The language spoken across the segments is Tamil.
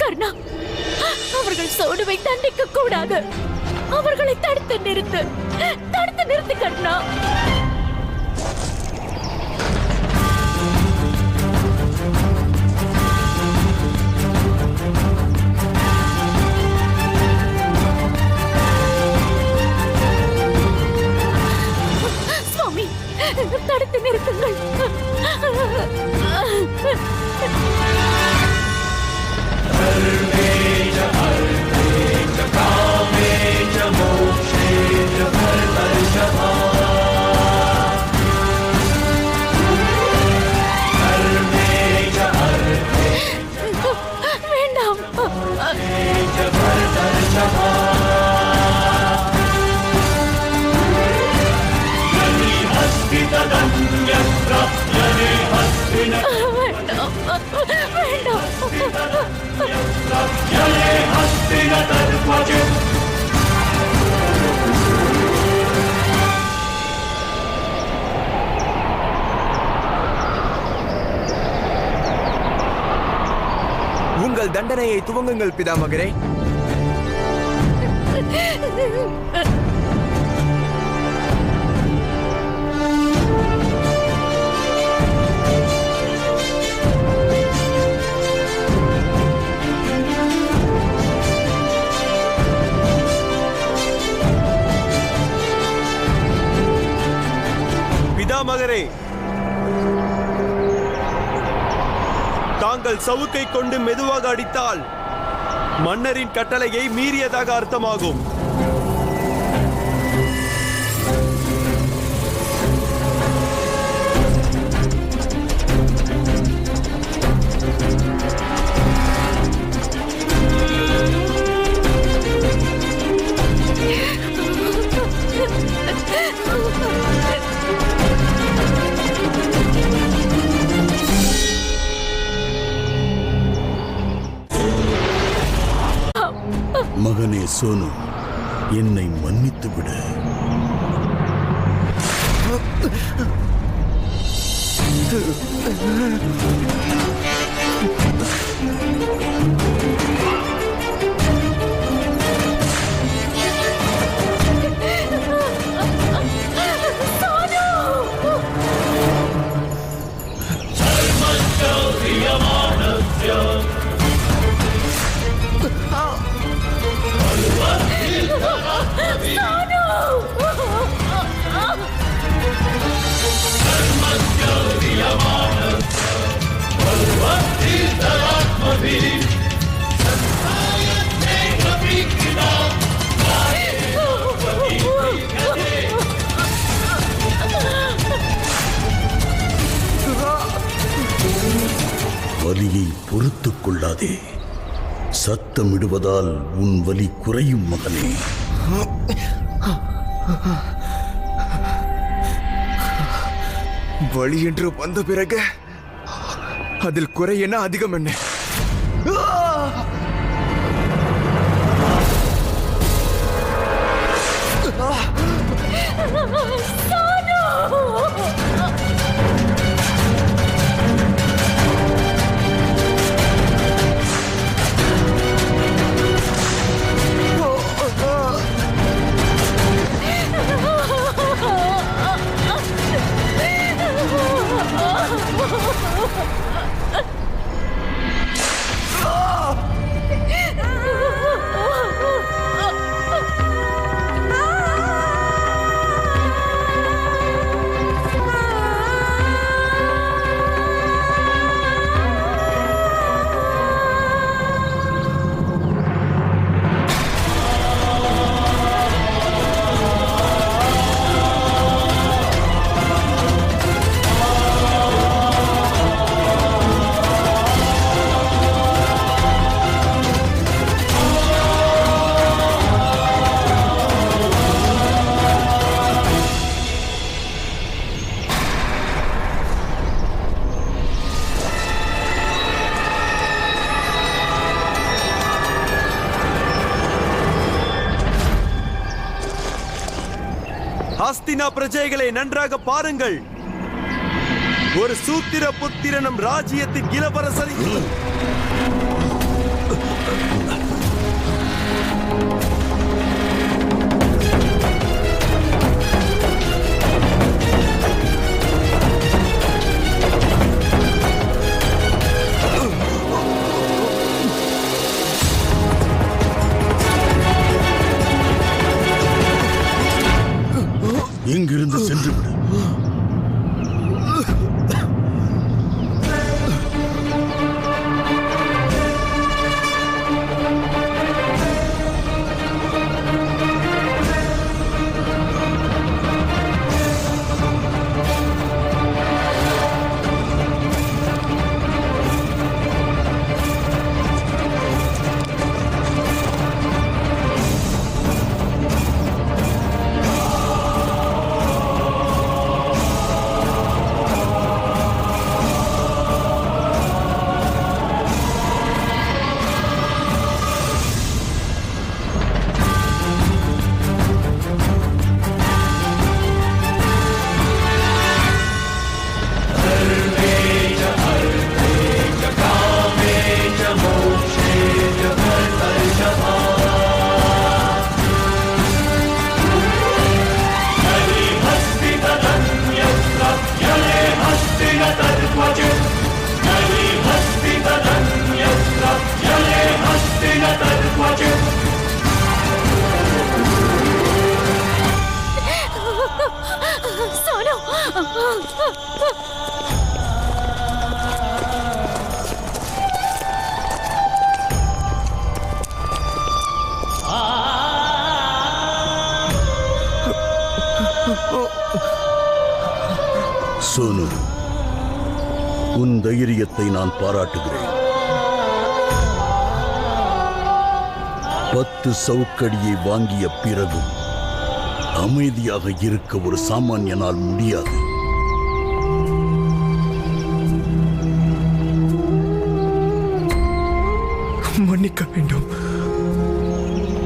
கர்ணா, அவர்கள் சோடுவை தண்டிக்க கூடாது. அவர்களை தடுத்து நிறுத்து கர்ணா. சுவாமி, தடுத்து நிறுத்துங்கள். உங்கள் தண்டனையை துவங்குங்கள் பிதாமகரே. பிதாமகரே, தாங்கள் சவுக்கை கொண்டு மெதுவாக அடித்தால் மன்னரின் கட்டளையை மீறியதாக அர்த்தமாகும். மகனே சோனு, என்னை மன்னித்து விடு. வலியை பொறுத்துக் கொள்ளாதே. சத்தமிடுவதால் உன் வலி குறையும் மகனே. வலி என்று வந்த பிறகு அதில் குறை என்ன அதிகம் என்ன? ஹஸ்தினா பிரஜைகளை நன்றாக பாருங்கள். ஒரு சூத்திர புத்திர நம் ராஜ்யத்தின் இளவரசரை இங்கிருந்து சென்று விடு. சோனு, சோனு, உன் தைரியத்தை நான் பாராட்டுகிறேன். 10 சவுக்கடியை வாங்கிய பிறகும் அமைதியாக இருக்க ஒரு சாமானியனால் முடியாது. மன்னிக்க வேண்டும்.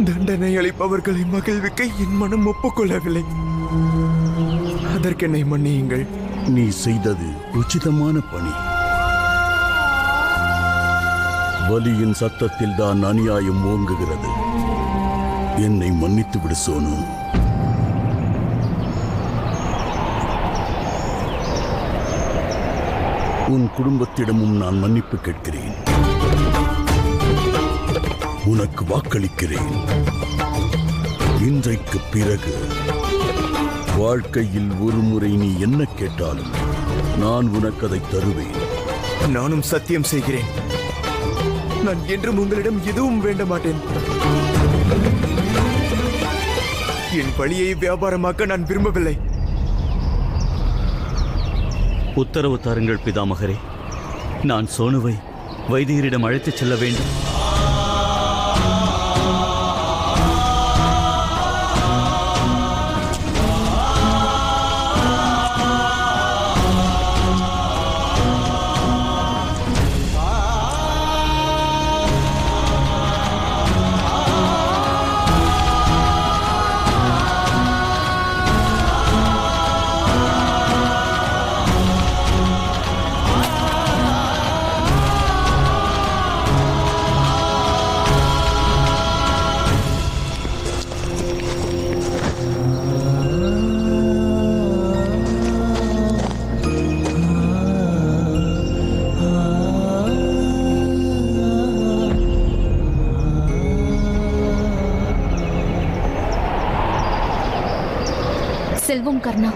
தண்டனை அளிப்பவர்களை மகிழ்விக்க என் மனம் ஒப்புக்கொள்ளவில்லை. அதற்கென்னை மன்னியுங்கள். நீ செய்தது உச்சிதமான பணி. வலியின் சத்தத்தில் தான் அநியாயம் ஓங்குகிறது. என்னை மன்னித்து விடு சோனு. உன் குடும்பத்திடமும் நான் மன்னிப்பு கேட்கிறேன். உனக்கு வாக்களிக்கிறேன். இன்றைக்கு பிறகு வாழ்க்கையில் ஒரு முறை நீ என்ன கேட்டாலும் நான் உனக்கு அதை தருவேன். நானும் சத்தியம் செய்கிறேன். நான் என்றும் உங்களிடம் எதுவும் வேண்ட மாட்டேன். என் வழியை வியாபாரமாக்க நான் விரும்பவில்லை. உத்தரவு தாருங்கள் பிதாமகரே. நான் சோனுவை வைத்தியரிடம் அழைத்துச் செல்ல வேண்டும். செல்வம் கர்ணா.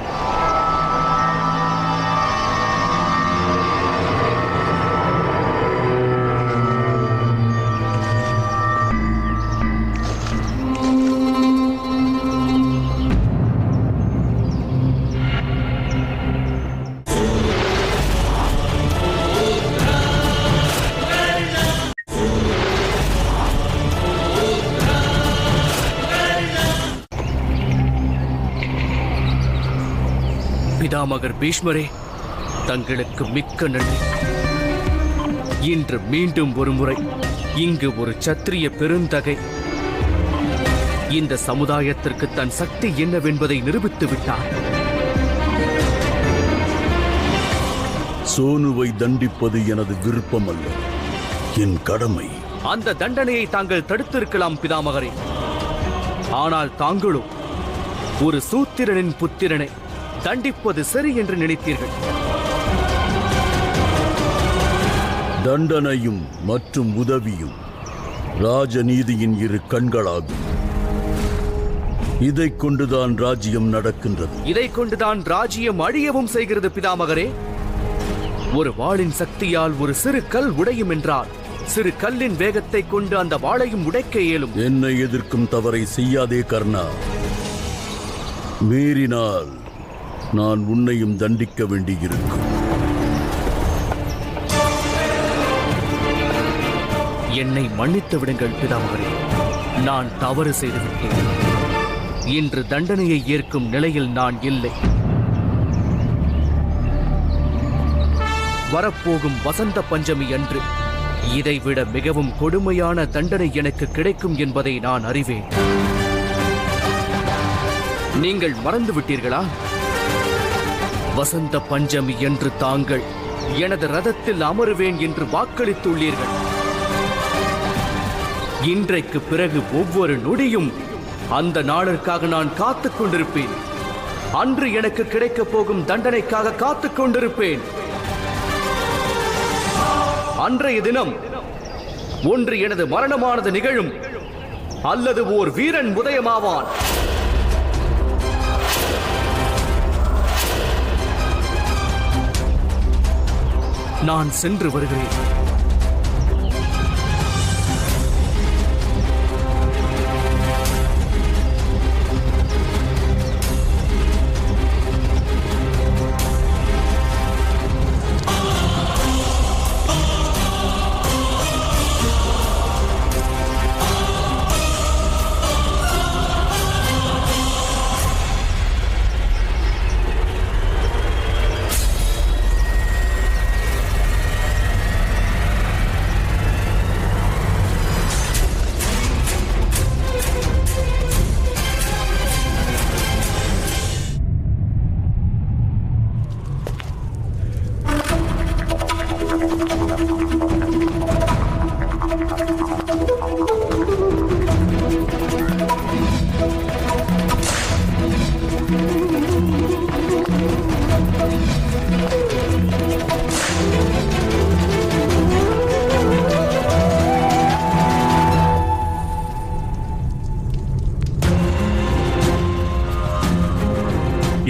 பிதாமகர் பீஷ்மரே, தங்களுக்கு மிக்க நன்றி. இன்று மீண்டும் ஒரு முறை இங்கு ஒரு சத்திரிய பெருந்தகை இந்த சமுதாயத்திற்கு தன் சக்தி என்னவென்பதை நிரூபித்து விட்டார். சோனுவை தண்டிப்பது எனது விருப்பமல்ல, என் கடமை. அந்த தண்டனையை தாங்கள் தடுத்திருக்கலாம் பிதாமகரே. ஆனால் தாங்களோ ஒரு சூத்திரனின் புத்திரனை தண்டிப்பது சரி என்று நினைத்தீர்கள். தண்டனையும் மற்றும் உதவியும் ராஜநீதியின் இரு கண்களாகும். இதைக் கொண்டுதான் ராஜ்யம் நடக்கின்றது. இதைக் கொண்டுதான் ராஜ்யம் அழியவும் செய்கிறது பிதாமகரே. ஒரு வாளின் சக்தியால் ஒரு சிறு கல் உடையும் என்றால் சிறு கல்லின் வேகத்தை கொண்டு அந்த வாளையும் உடைக்க இயலும். என்னை எதிர்க்கும் தவறை செய்யாதே கர்ணா. மீறினால் நான் உன்னையும் தண்டிக்க வேண்டியிருக்கும். என்னை மன்னித்து விடுங்கள் பிதாமகரே. நான் தவறு செய்துவிட்டேன். இன்று தண்டனையை ஏற்கும் நிலையில் நான் இல்லை. வரப்போகும் வசந்த பஞ்சமி அன்று இதைவிட மிகவும் கொடுமையான தண்டனை எனக்கு கிடைக்கும் என்பதை நான் அறிவேன். நீங்கள் மறந்து விட்டீர்களா? வசந்த பஞ்சமி என்று தாங்கள் எனது ரதத்தில் அமருவேன் என்று வாக்களித்துள்ளீர்கள். இன்றைக்கு பிறகு ஒவ்வொரு நொடியும் அந்த நாளிற்காக நான் காத்துக் கொண்டிருப்பேன். அன்று எனக்கு கிடைக்கப் போகும் தண்டனைக்காக காத்துக் கொண்டிருப்பேன். அன்றைய தினம் ஒன்று எனது மரணமானது நிகழும், அல்லது ஓர் வீரன் உதயமாவான். நான் சென்று வருகிறேன்.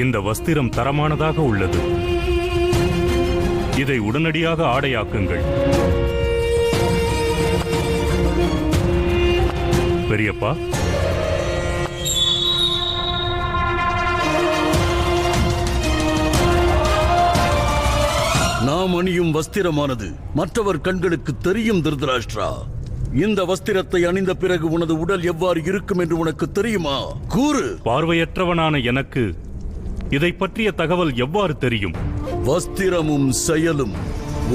இந்த வஸ்திரம் தரமானதாக உள்ளது. இதை உடனடியாக ஆடையாக்குங்கள். பெரியப்பா, நாம் அணியும் வஸ்திரமானது மற்றவர் கண்களுக்கு தெரியும் திருதராஷ்டிரா. இந்த வஸ்திரத்தை அணிந்த பிறகு உனது உடல் எவ்வாறு இருக்கும் என்று உனக்கு தெரியுமா? கூறு. பார்வையற்றவனான எனக்கு இதை பற்றிய தகவல் எவ்வாறு தெரியும்? வஸ்திரமும் செயலும்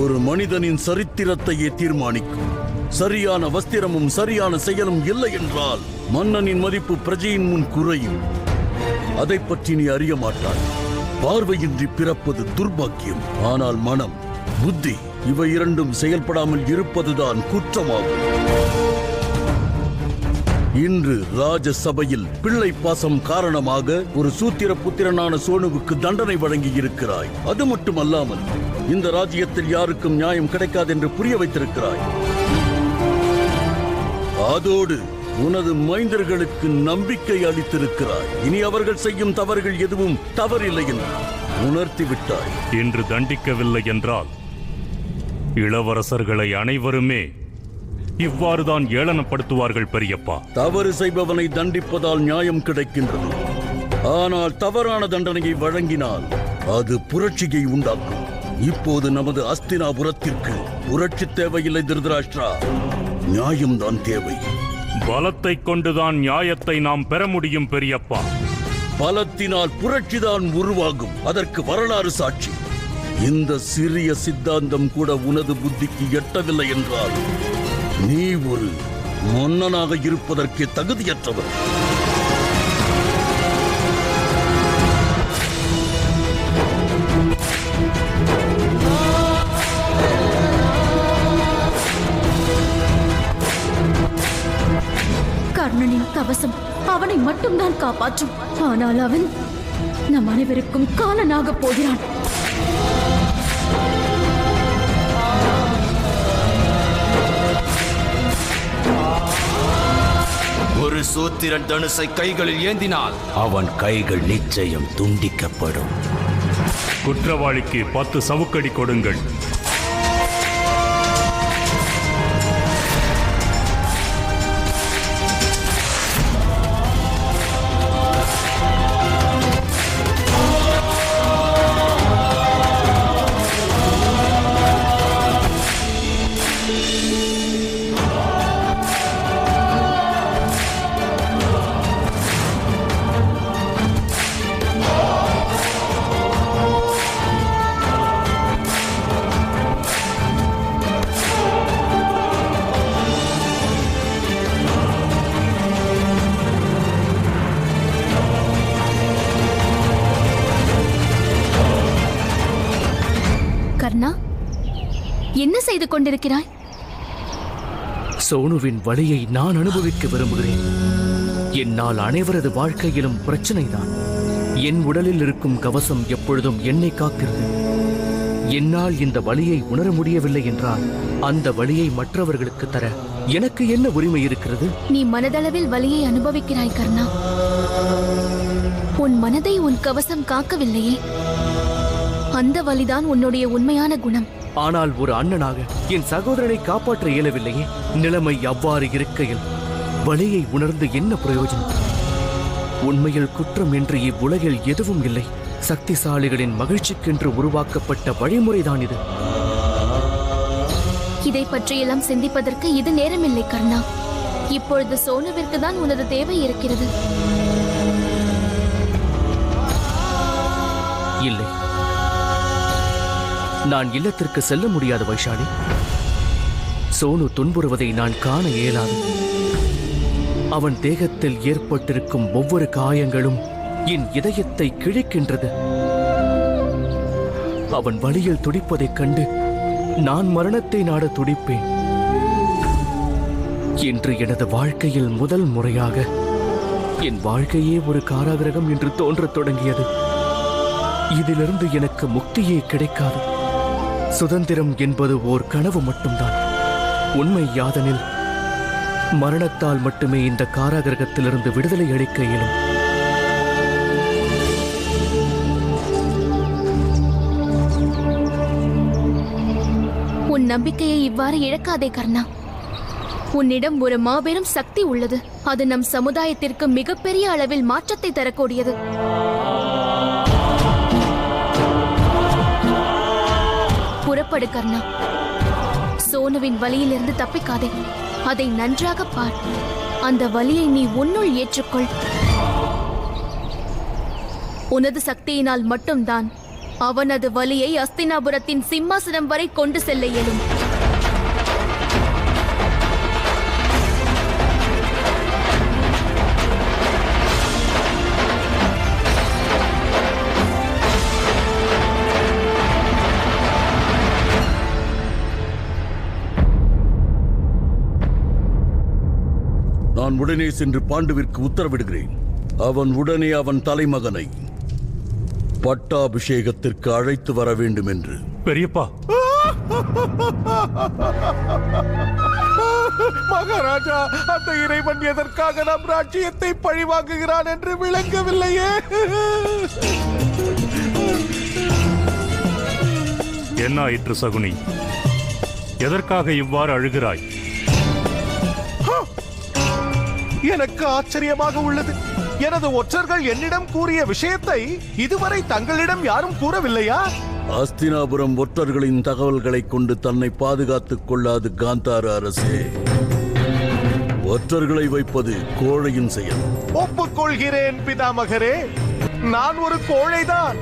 ஒரு மனிதனின் சரித்திரத்தையே தீர்மானிக்கும். சரியான வஸ்திரமும் சரியான செயலும் இல்லை என்றால் மன்னனின் மதிப்பு பிரஜையின் முன் குறையும். அதை பற்றி நீ அறிய மாட்டாய். பார்வையின்றி பிறப்பது துர்பாக்கியம். ஆனால் மனம், புத்தி இவை இரண்டும் செயல்படாமல் இருப்பதுதான் குற்றமாகும். இன்று ராஜசபையில் பிள்ளை பாசம் காரணமாக ஒரு சூத்திர புத்திரனான சோனுவுக்கு தண்டனை வழங்கி இருக்கிறாய். அது மட்டுமல்லாமல் இந்த ராஜ்யத்தில் யாருக்கும் நியாயம் கிடைக்காது என்று புரிய வைத்திருக்கிறாய். அதோடு உனது மைந்தர்களுக்கு நம்பிக்கை அளித்திருக்கிறாய். இனி அவர்கள் செய்யும் தவறுகள் எதுவும் தவறில்லை என்று உணர்த்தி விட்டாய். இன்று தண்டிக்கவில்லை என்றால் இளவரசர்களை அனைவருமே இவ்வாறுதான் ஏளனப்படுத்துவார்கள் பெரியப்பா. தவறு செய்பவனை தண்டிப்பதால் நியாயம் கிடைக்கின்றது. ஆனால் தவறான தண்டனையை வழங்கினால் அது புரட்சியை உண்டாக்கும். இப்போது நமது அஸ்தினாபுரத்திற்கு புரட்சி தேவையில்லை திருதராஷ்டிரா, நியாயம்தான் தேவை. பலத்தை கொண்டுதான் நியாயத்தை நாம் பெற முடியும் பெரியப்பா. பலத்தினால் புரட்சிதான் உருவாகும். அதற்கு வரலாறு சாட்சி. இந்த சிறிய சித்தாந்தம் கூட உனது புத்திக்கு எட்டவில்லை என்றால் நீ ஒரு மன்னனாக இருப்பதற்கு தகுதியற்றவர். கவசம் அவனை மட்டும்தான் காப்பாற்றும். ஆனால் அவன் நம் அனைவருக்கும் காலனாக போகிறான். ஒரு சூத்திரன் தனுசை கைகளில் ஏந்தினால் அவன் கைகள் நிச்சயம் துண்டிக்கப்படும். குற்றவாளிக்கு 10 சவுக்கடி கொடுங்கள். கர்ணா, என்ன செய்து கொண்டிருக்கிறாய்? சோனுவின் வலியை நான் அனுபவிக்க விரும்புகிறேன். என்னால் அனைவரது வாழ்க்கையிலும் பிரச்சனைதான். என் உடலில் இருக்கும் கவசம் எப்பொழுதும் என்னை காக்கிறது. என்னால் இந்த வலியை உணர முடியவில்லை என்றால் அந்த வலியை மற்றவர்களுக்கு தர எனக்கு என்ன உரிமை இருக்கிறது? நீ மனதளவில் வலியை அனுபவிக்கிறாய் கர்ணா. உன் மனதை உன் கவசம் காக்கவில்லையே. அந்த வலிதான் உன்னுடைய உண்மையான குணம். ஆனால் ஒரு அண்ணனாக என் சகோதரனை காப்பாற்ற இயலவில்லையே. நிலைமை அவ்வாறு இருக்கையில் வலியை உணர்ந்து என்ன பிரயோஜனம்? உண்மையில் குற்றம் என்று இவ்வுலகில் எதுவும் இல்லை. சக்திசாலிகளின் மகிழ்ச்சிக்கென்று உருவாக்கப்பட்ட வழிமுறைதான் இது. இதை பற்றியெல்லாம் சிந்திப்பதற்கு இது நேரமில்லை கர்ணா. இப்பொழுது சோனுவிற்கு தான் உனது தேவை இருக்கிறது. இல்லை, நான் இல்லத்திற்கு செல்ல முடியாது வைஷாலி. சோனு துன்புறுவதை நான் காண இயலாது. அவன் தேகத்தில் ஏற்பட்டிருக்கும் ஒவ்வொரு காயங்களும் என் இதயத்தை கிழிக்கின்றது. அவன் வழியில் துடிப்பதைக் கண்டு நான் மரணத்தை நாட துடிப்பேன். இன்று எனது வாழ்க்கையில் முதல் முறையாக என் வாழ்க்கையே ஒரு காராகிரகம் என்று தோன்றத் தொடங்கியது. இதிலிருந்து எனக்கு முக்தியே கிடைக்காது. சுதந்திரம் என்பது ஓர் கனவு மட்டும்தான். உண்மை யாதனில் மரணத்தால் மட்டுமே இந்த காராகிரகத்திலிருந்து விடுதலை அளிக்க இயலும். உன் நம்பிக்கையை இவ்வாறு இழக்காதே கர்ணா. உன்னிடம் ஒரு மாபெரும் சக்தி உள்ளது. அது நம் சமுதாயத்திற்கு மிகப்பெரிய அளவில் மாற்றத்தை தரக்கூடியது. புறப்படு கர்ணா. சோனுவின் வலியிலிருந்து தப்பிக்காதே. அதை நன்றாக பார். அந்த வலியை நீ உன்னுள் ஏற்றுக்கொள். உனது சக்தியினால் மட்டும்தான் அவனது வலியை அஸ்தினாபுரத்தின் சிம்மாசனம் வரை கொண்டு செல்ல இயலும். நான் உடனே சென்று பாண்டுவிற்கு உத்தரவிடுகிறேன். அவன் உடனே அவன் தலைமகனை பட்டாபிஷேகத்திற்கு அழைத்து வர வேண்டும் என்று. பெரியப்பா, மகாராஜா, அந்த இறைவன் எதற்காக நம் ராஜ்யத்தை பழிவாங்குகிறான் என்று விளங்கவில்லையே. என்ன ஆயிற்று சகுனி? எதற்காக இவ்வாறு அழுகிறாய்? எனக்கு ஆச்சரியமாக உள்ளது. எனது ஒற்றர்கள் என்னிடம் கூறிய விஷயத்தை இதுவரை தங்களிடம் யாரும் கூறவில்லையா? அஸ்தினாபுரம் ஒற்றர்களின் தகவல்களை கொண்டு தன்னை பாதுகாத்துக் கொள்ளாது காந்தார அரசே. ஒற்றர்களை வைப்பது கோழையின் செயல். ஒப்புக்கொள்கிறேன் பிதாமகரே, நான் ஒரு கோழைதான்.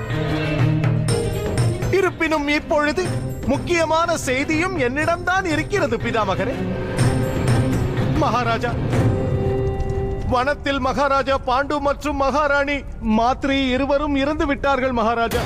இருப்பினும் இப்பொழுது முக்கியமான செய்தியும் என்னிடம்தான் இருக்கிறது பிதாமகரே. மகாராஜா, வனத்தில் மகாராஜா பாண்டு மற்றும் மகாராணி மாத்ரி இருவரும் இறந்து விட்டார்கள் மகாராஜா.